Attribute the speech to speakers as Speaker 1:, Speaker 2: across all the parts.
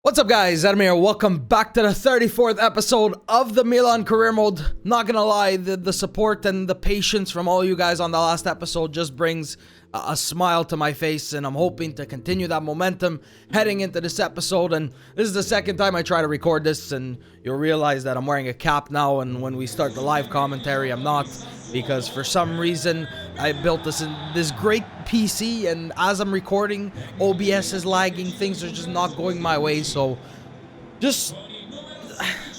Speaker 1: What's up guys, Adam here. Welcome back to the 34th episode of the Milan career mode. Not gonna lie, the support and the patience from all you guys on the last episode just brings a smile to my face, and I'm hoping to continue that momentum heading into this episode. And this is the second time I try to record this, and you'll realize that I'm wearing a cap now, and when we start the live commentary I'm not, because for some reason I built this great PC, and as I'm recording OBS is lagging, things are just not going my way. So just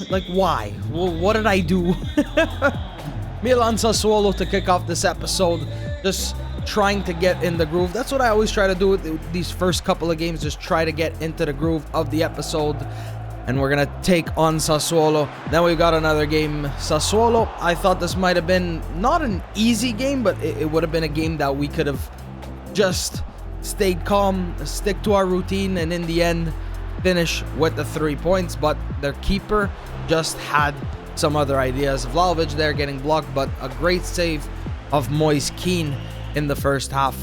Speaker 1: like, why? Well, what did I do? Milan Sassuolo to kick off this episode, just trying to get in the groove. That's what I always try to do with these first couple of games, just try to get into the groove of the episode. And we're gonna take on Sassuolo. Then we got another game. Sassuolo, I thought this might have been not an easy game, but it would have been a game that we could have just stayed calm, stick to our routine, and in the end finish with the 3 points. But their keeper just had some other ideas. Vlahovic there getting blocked, but a great save of Moise Kean in the first half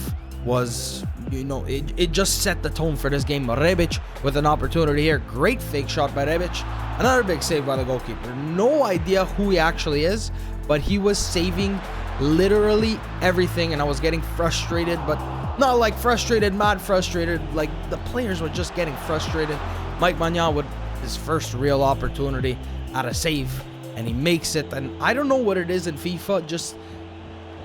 Speaker 1: was, you know, it just set the tone for this game. Rebic with an opportunity here. Great fake shot by Rebic. Another big save by the goalkeeper. No idea who he actually is, but he was saving literally everything, and I was getting frustrated, but not like frustrated, mad frustrated. Like, the players were just getting frustrated. Mike Maignan with his first real opportunity at a save, and he makes it. And I don't know what it is in FIFA, just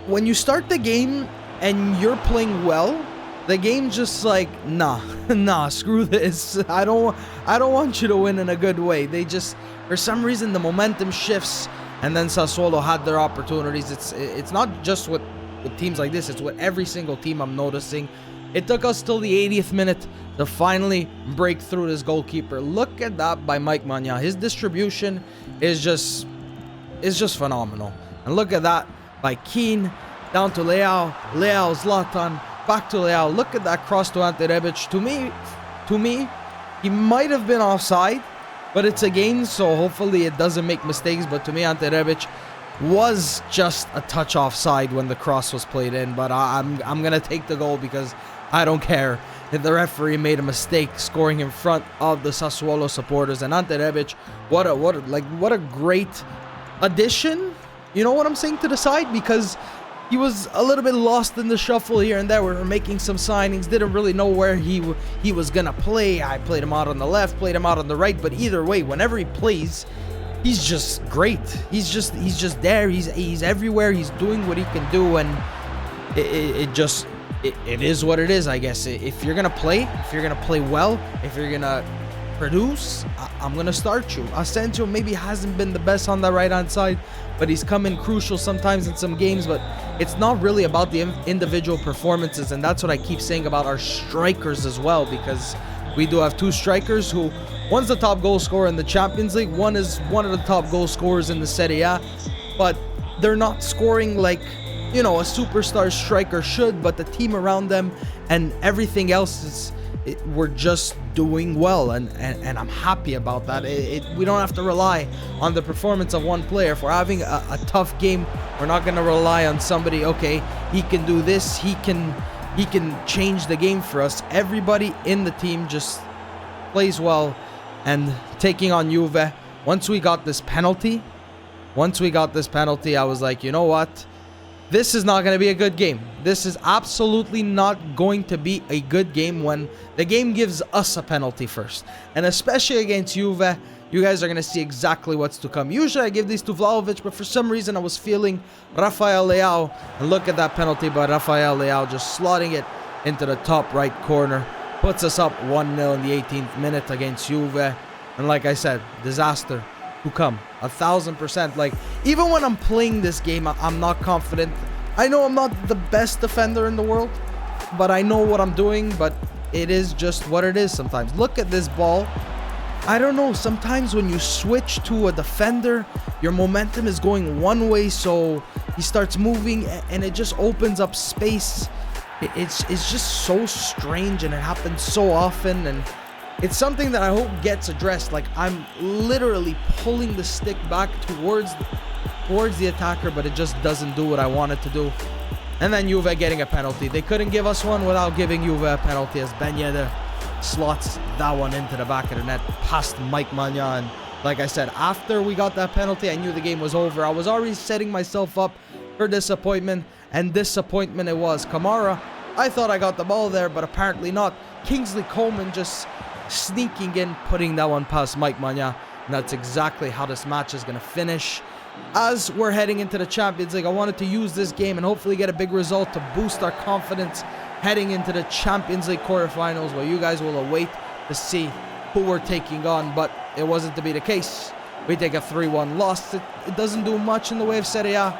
Speaker 1: when you start the game and you're playing well, the game's just like, nah, screw this. I don't want you to win in a good way. They just, for some reason, the momentum shifts, and then Sassuolo had their opportunities. It's not just with teams like this, it's with every single team I'm noticing. It took us till the 80th minute to finally break through this goalkeeper. Look at that by Mike Maignan. His distribution is just phenomenal. And look at that by Kean, down to Leao, Zlatan, back to Leao. Look at that cross to Ante Rebic. To me, he might have been offside, but it's a game, so hopefully it doesn't make mistakes. But to me, Ante Rebic was just a touch offside when the cross was played in. But I'm gonna take the goal because I don't care if the referee made a mistake scoring in front of the Sassuolo supporters. And Ante Rebic, what a great addition. You know what I'm saying, to the side, because he was a little bit lost in the shuffle here and there. We were making some signings, didn't really know where he was gonna play. I played him out on the left, played him out on the right, but either way, whenever he plays, he's just great. He's just there. He's everywhere. He's doing what he can do, and it is what it is, I guess. If you're gonna play well, if you're gonna produce, I'm gonna start you. Asensio maybe hasn't been the best on the right hand side, but he's come in crucial sometimes in some games. But it's not really about the individual performances, and that's what I keep saying about our strikers as well, because we do have two strikers who, one's the top goal scorer in the Champions League, one is one of the top goal scorers in the Serie A, but they're not scoring like, you know, a superstar striker should. But the team around them and everything else we're just doing well, and I'm happy about that. We don't have to rely on the performance of one player. If we're having a tough game, we're not going to rely on somebody, okay, he can do this, he can change the game for us. Everybody in the team just plays well. And taking on Juve, once we got this penalty, I was like, you know what? This is not going to be a good game. This is absolutely not going to be a good game when the game gives us a penalty first. And especially against Juve, you guys are going to see exactly what's to come. Usually I give these to Vlahovic, but for some reason I was feeling Rafael Leao. And look at that penalty by Rafael Leao, just slotting it into the top right corner. Puts us up 1-0 in the 18th minute against Juve. And like I said, disaster to come, 1000%. Like, even when I'm playing this game, I'm not confident. I know I'm not the best defender in the world, but I know what I'm doing. But it is just what it is sometimes. Look at this ball. I don't know, sometimes when you switch to a defender, your momentum is going one way, so he starts moving and it just opens up space. It's just so strange, and it happens so often, and it's something that I hope gets addressed. Like, I'm literally pulling the stick back towards the attacker, but it just doesn't do what I want it to do. And then Juve getting a penalty. They couldn't give us one without giving Juve a penalty, as Ben Yedder slots that one into the back of the net past Mike Maignan. Like I said, after we got that penalty, I knew the game was over. I was already setting myself up for disappointment, and disappointment it was. Kamara, I thought I got the ball there, but apparently not. Kingsley Coman just sneaking in, putting that one past Mike Maignan. And that's exactly how this match is going to finish. As we're heading into the Champions League, I wanted to use this game and hopefully get a big result to boost our confidence heading into the Champions League quarterfinals, where you guys will await to see who we're taking on, but it wasn't to be the case. We take a 3-1 loss. It doesn't do much in the way of Serie A.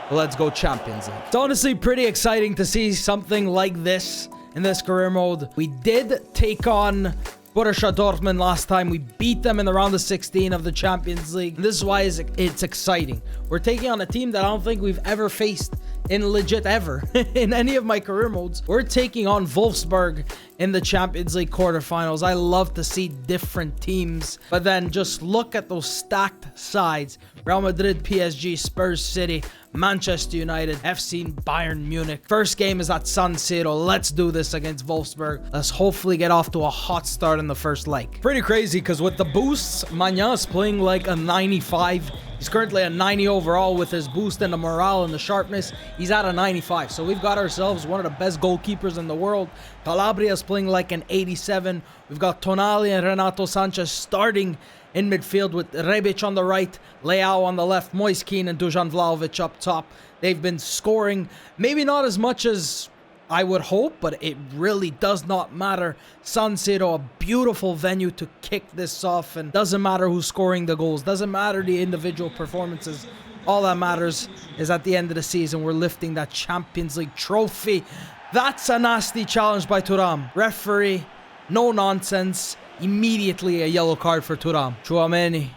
Speaker 1: But let's go Champions League. It's honestly pretty exciting to see something like this in this career mode. We did take on Borussia Dortmund last time. We beat them in the round of 16 of the Champions League. This is why it's exciting. We're taking on a team that I don't think we've ever faced in legit ever in any of my career modes. We're taking on Wolfsburg in the Champions League quarterfinals. I love to see different teams, but then just look at those stacked sides. Real Madrid, PSG, Spurs, City, Manchester United, FC Bayern Munich. First game is at San Siro. Let's do this against Wolfsburg. Let's hopefully get off to a hot start in the first leg. Pretty crazy, because with the boosts, Maignan is playing like a 95. He's currently a 90 overall with his boost and the morale and the sharpness. He's at a 95. So we've got ourselves one of the best goalkeepers in the world. Calabria is playing like an 87. We've got Tonali and Renato Sanchez starting in midfield with Rebic on the right, Leao on the left, Moise Kean and Dusan Vlahovic up top. They've been scoring, maybe not as much as I would hope, but it really does not matter. San Siro, a beautiful venue to kick this off, and doesn't matter who's scoring the goals, doesn't matter the individual performances. All that matters is at the end of the season, we're lifting that Champions League trophy. That's a nasty challenge by Thuram. Referee, no nonsense. Immediately a yellow card for Thuram. Tchouaméni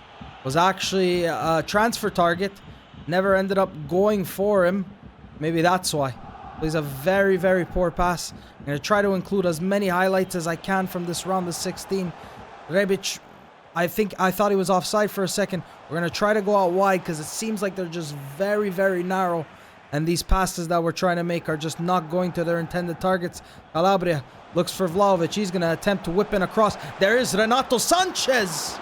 Speaker 1: was actually a transfer target. Never ended up going for him. Maybe that's why. Plays a very, very poor pass. I'm going to try to include as many highlights as I can from this round of 16. Rebic, I thought he was offside for a second. We're going to try to go out wide because it seems like they're just very, very narrow. And these passes that we're trying to make are just not going to their intended targets. Calabria looks for Vlahovic. He's going to attempt to whip in across. There is Renato Sanchez.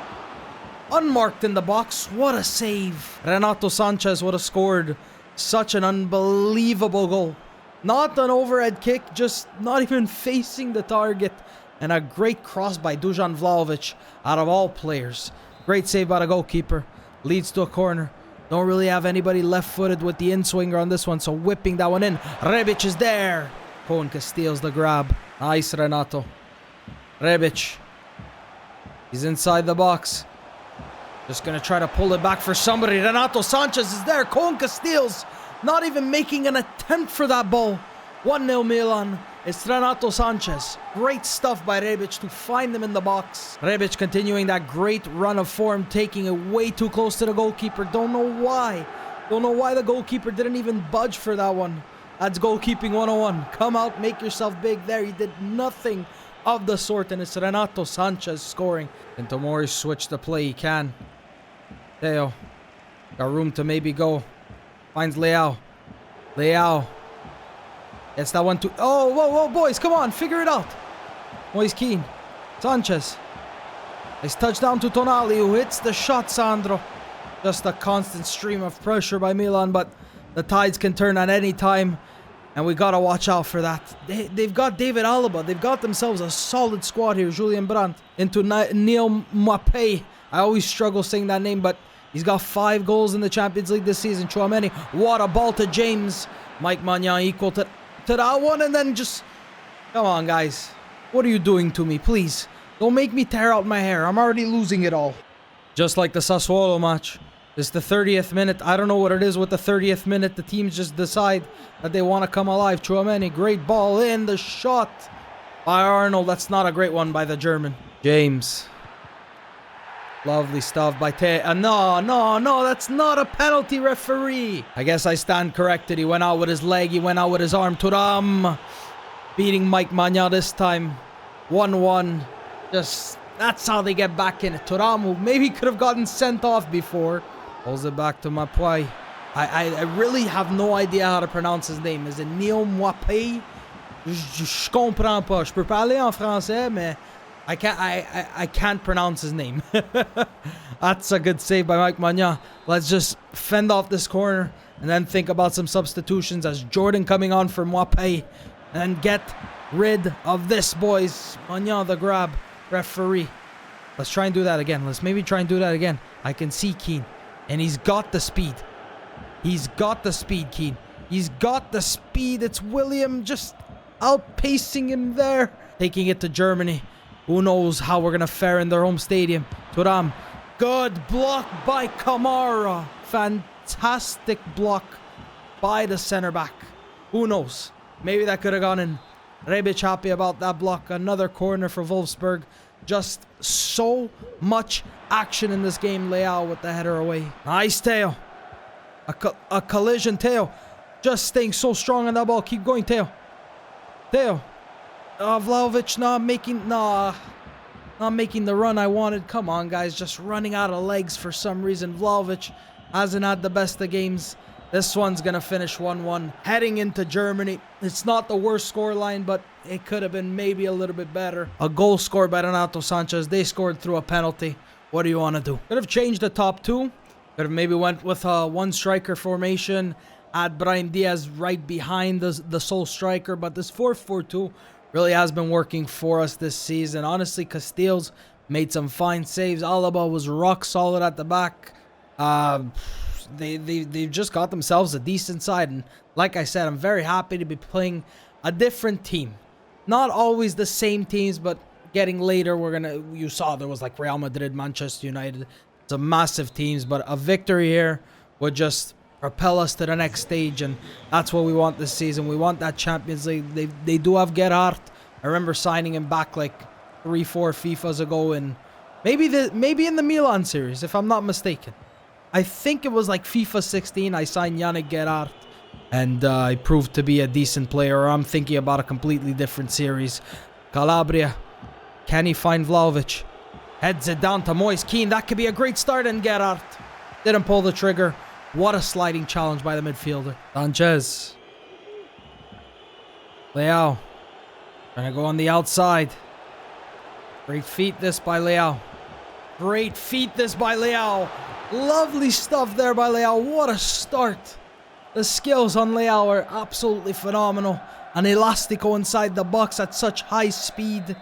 Speaker 1: Unmarked in the box. What a save. Renato Sanchez would have scored such an unbelievable goal. Not an overhead kick, just not even facing the target. And a great cross by Dusan Vlahovic out of all players. Great save by the goalkeeper. Leads to a corner. Don't really have anybody left-footed with the in-swinger on this one, so whipping that one in. Rebic is there. Koenke steals the grab. Nice, Renato. Rebic. He's inside the box. Just going to try to pull it back for somebody. Renato Sanchez is there. Koenke steals. Not even making an attempt for that ball. 1-0 Milan. It's Renato Sanchez. Great stuff by Rebic to find them in the box. Rebic continuing that great run of form, taking it way too close to the goalkeeper. Don't know why. Don't know why the goalkeeper didn't even budge for that one. That's goalkeeping 101. Come out, make yourself big there. He did nothing of the sort, and it's Renato Sanchez scoring. And Tomori switch the play. He can. Theo. Got room to maybe go. Finds Leao. Leao. Gets that one to... Oh, whoa, boys. Come on. Figure it out. Moise Kean. Sanchez. Nice touchdown to Tonali, who hits the shot, Sandro. Just a constant stream of pressure by Milan, but the tides can turn at any time, and we got to watch out for that. They've got David Alaba. They've got themselves a solid squad here. Julian Brandt into Neil Mbappé. I always struggle saying that name, but he's got 5 goals in the Champions League this season. Tchouaméni. What a ball to James. Mike Maignan equal to that one, and then just... Come on, guys. What are you doing to me? Please. Don't make me tear out my hair. I'm already losing it all. Just like the Sassuolo match. It's the 30th minute. I don't know what it is with the 30th minute. The teams just decide that they want to come alive. Tchouaméni, great ball in. The shot by Arnold. That's not a great one by the German. James. Lovely stuff by No, that's not a penalty, referee. I guess I stand corrected. He went out with his leg. He went out with his arm. Thuram beating Mike Maignan this time. 1-1. Just, that's how they get back in it. Thuram, who maybe could have gotten sent off before. Pulls it back to Mapwai. I really have no idea how to pronounce his name. Is it Neil Mbappé? Je comprends pas. Je peux parler en français, mais I can't pronounce his name. That's a good save by Mike Magnan. Let's just fend off this corner and then think about some substitutions as Jordan coming on for Mbappé and get rid of this, boys. Magnan the grab, referee. Let's try and do that again. Let's maybe try and do that again. I can see Keane, and he's got the speed. He's got the speed, Keane. He's got the speed. It's William just outpacing him there. Taking it to Germany. Who knows how we're going to fare in their home stadium. Thuram. Good block by Kamara. Fantastic block by the center back. Who knows? Maybe that could have gone in. Rebic happy about that block. Another corner for Wolfsburg. Just so much action in this game. Leao with the header away. Nice, Theo. A collision, Theo. Just staying so strong on that ball. Keep going, Theo. Theo. Vlahovic not making the run I wanted. Come on, guys. Just running out of legs for some reason. Vlahovic hasn't had the best of games. This one's going to finish 1-1. Heading into Germany. It's not the worst scoreline, but it could have been maybe a little bit better. A goal scored by Renato Sanchez. They scored through a penalty. What do you want to do? Could have changed the top two. Could have maybe went with a one striker formation. Had Brahim Diaz right behind the sole striker. But this 4-4-2 really has been working for us this season. Honestly, Casteels made some fine saves. Alaba was rock solid at the back. They've just got themselves a decent side. And like I said, I'm very happy to be playing a different team. Not always the same teams, but getting later, you saw there was like Real Madrid, Manchester United. Some massive teams, but a victory here would just propel us to the next stage, and that's what we want this season. We want that Champions League. They do have Gerhardt. I remember signing him back like 3-4 FIFAs ago, and maybe in the Milan series, if I'm not mistaken. I think it was like FIFA 16. I signed Yannick Gerhardt, and he proved to be a decent player. Or I'm thinking about a completely different series. Calabria, can he find Vlahovic? Heads it down to Moise Keane. That could be a great start, and Gerhardt didn't pull the trigger. What a sliding challenge by the midfielder. Sanchez. Leao. Trying to go on the outside. Great feet this by Leao. Great feet this by Leao. Lovely stuff there by Leao. What a start. The skills on Leao are absolutely phenomenal. An elastico inside the box at such high speed.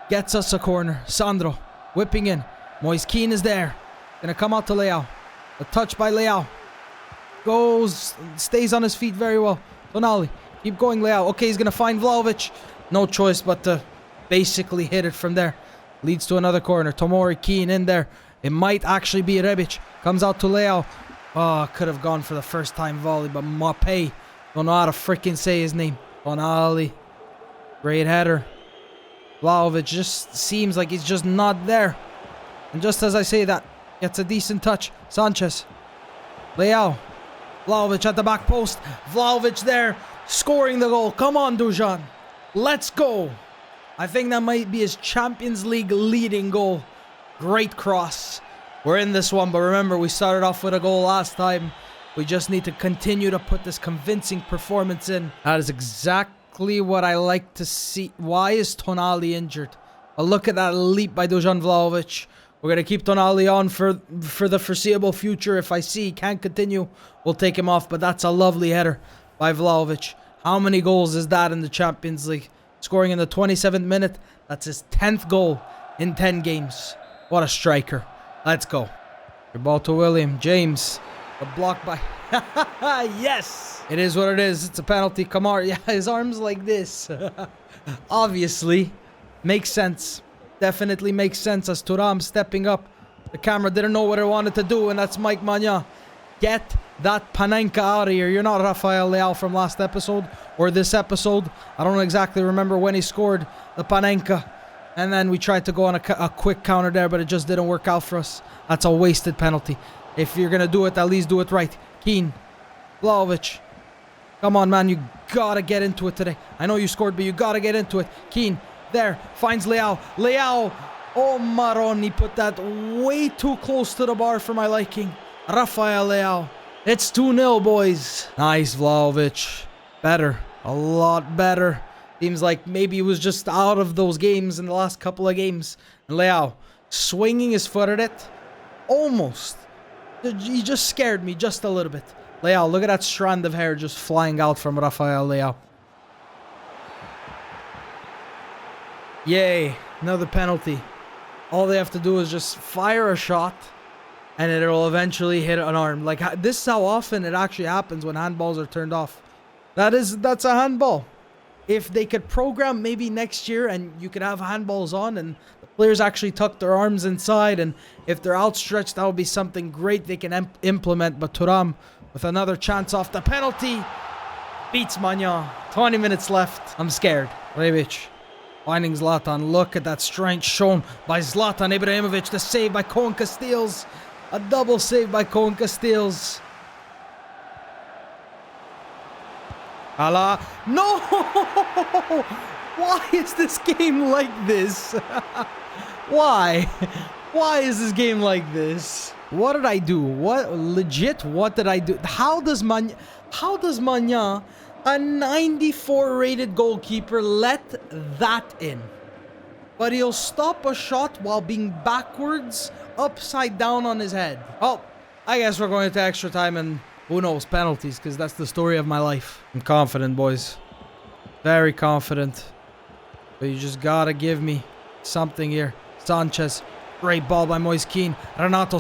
Speaker 1: Gets us a corner. Sandro whipping in. Moise Keane is there. Gonna come out to Leao. A touch by Leao. Goes, stays on his feet very well. Tonali, keep going, Leao. Okay, he's gonna find Vlahovic. No choice but to basically hit it from there. Leads to another corner. Tomori, Keane in there. It might actually be Rebic. Comes out to Leao. Oh, could have gone for the first time volley, but Mbappé. Don't know how to freaking say his name. Tonali. Great header. Vlahovic just seems like he's just not there. And just as I say that, gets a decent touch. Sanchez. Leao. Vlahovic at the back post. Vlahovic there. Scoring the goal. Come on, Dujan. Let's go. I think that might be his Champions League leading goal. Great cross. We're in this one, but remember, we started off with a goal last time. We just need to continue to put this convincing performance in. That is exactly what I like to see. Why is Tonali injured? A look at that leap by Dujan Vlahovic. We're going to keep Tonali on for the foreseeable future. If I see he can't continue, we'll take him off. But that's a lovely header by Vlahovic. How many goals is that in the Champions League? Scoring in the 27th minute. That's his 10th goal in 10 games. What a striker. Let's go. Your ball to William. James. A block by... Yes! It is what it is. It's a penalty. Kamara. Yeah, his arms like this. Obviously. Makes sense. Definitely makes sense as Thuram stepping up. The camera didn't know what it wanted to do, and that's Mike Magnan. Get that Panenka out of here. You're not Rafael Leao from last episode or this episode. I don't exactly remember when he scored the Panenka. And then we tried to go on a quick counter there, but it just didn't work out for us. That's a wasted penalty. If you're going to do it, at least do it right. Keane. Vlahovic. Come on, man. You got to get into it today. I know you scored, but you got to get into it. Keane. There. Finds Leao. Leao. Oh, Maroni put that way too close to the bar for my liking. Rafael Leao. It's 2-0, boys. Nice, Vlahovic. Better. A lot better. Seems like maybe he was just out of those games in the last couple of games. And Leao swinging his foot at it. Almost. He just scared me just a little bit. Leao, look at that strand of hair just flying out from Rafael Leao. Yay, another penalty. All they have to do is just fire a shot and it'll eventually hit an arm. Like, this is how often it actually happens when handballs are turned off. That's a handball. If they could program maybe next year and you could have handballs on and the players actually tuck their arms inside, and if they're outstretched, that would be something great they can implement. But Thuram with another chance off the penalty beats Magnan. 20 minutes left. I'm scared. Rebic finding Zlatan. Look at that strength shown by Zlatan Ibrahimovic. The save by Koen Casteels. A double save by Koen Casteels. Allah. No! Why is this game like this? Why? Why is this game like this? What did I do? What did I do? How does Magnan, a 94 rated goalkeeper, let that in? But he'll stop a shot while being backwards, upside down on his head. Well, I guess we're going to extra time and who knows, penalties, because that's the story of my life. I'm confident, boys. Very confident. But you just gotta give me something here. Sanchez. Great ball by Moise Kean. Renato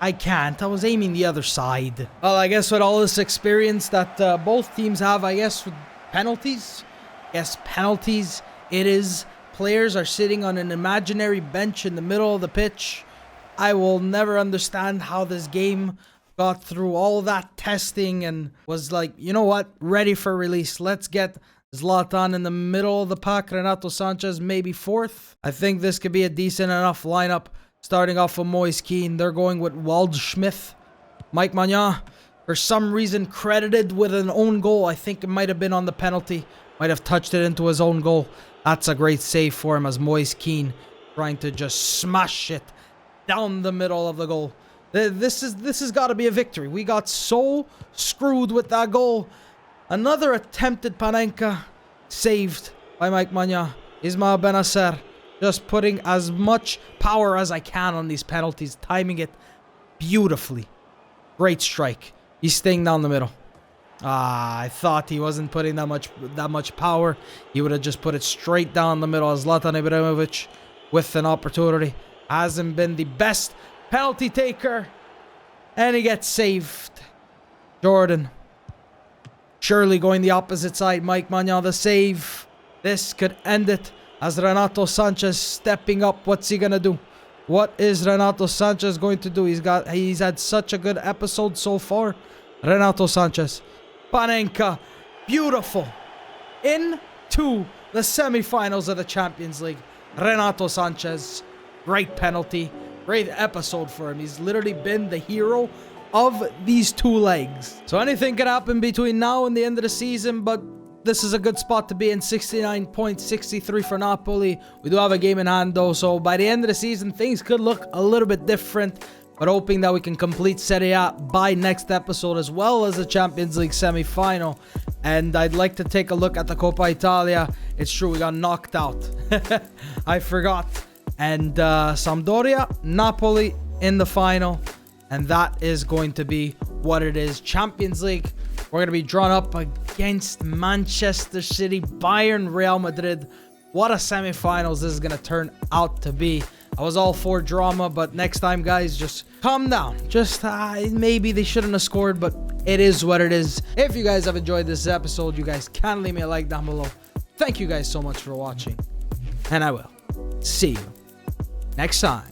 Speaker 1: I can't. I was aiming the other side. Well, I guess with all this experience that both teams have, I guess with penalties. Yes, penalties. It is. Players are sitting on an imaginary bench in the middle of the pitch. I will never understand how this game got through all that testing and was like, you know what? Ready for release. Let's get Zlatan in the middle of the pack. Renato Sanchez maybe fourth. I think this could be a decent enough lineup. Starting off with Moise Kean. They're going with Waldschmidt. Mike Magnan, for some reason, credited with an own goal. I think it might have been on the penalty. Might have touched it into his own goal. That's a great save for him as Moise Kean trying to just smash it down the middle of the goal. This has got to be a victory. We got so screwed with that goal. Another attempted Panenka saved by Mike Magnan. Ismail Benacer just putting as much power as I can on these penalties, timing it beautifully. Great strike. He's staying down the middle. I thought he wasn't putting that much power. He would have just put it straight down the middle. Zlatan Ibrahimovic with an opportunity. Hasn't been the best penalty taker. And he gets saved. Jordan. Surely going the opposite side. Mike Magnan the save. This could end it. As Renato Sanchez stepping up. What's he going to do? What is Renato Sanchez going to do? He's had such a good episode so far. Renato Sanchez. Panenka. Beautiful. Into the semifinals of the Champions League. Renato Sanchez. Great penalty. Great episode for him. He's literally been the hero of these two legs. So anything can happen between now and the end of the season, but this is a good spot to be in. 69 points, 63 for Napoli. We do have a game in hand though, so by the end of the season, things could look a little bit different. But hoping that we can complete Serie A by next episode, as well as the Champions League semi-final. And I'd like to take a look at the Coppa Italia. It's true, we got knocked out. I forgot. And Sampdoria, Napoli in the final. And that is going to be what it is. Champions League, we're going to be drawn up against Manchester City, Bayern, Real Madrid. What a semi-finals this is going to turn out to be. I was all for drama, but next time, guys, just calm down. Just maybe they shouldn't have scored, but it is what it is. If you guys have enjoyed this episode, you guys can leave me a like down below. Thank you guys so much for watching, and I will see you next time.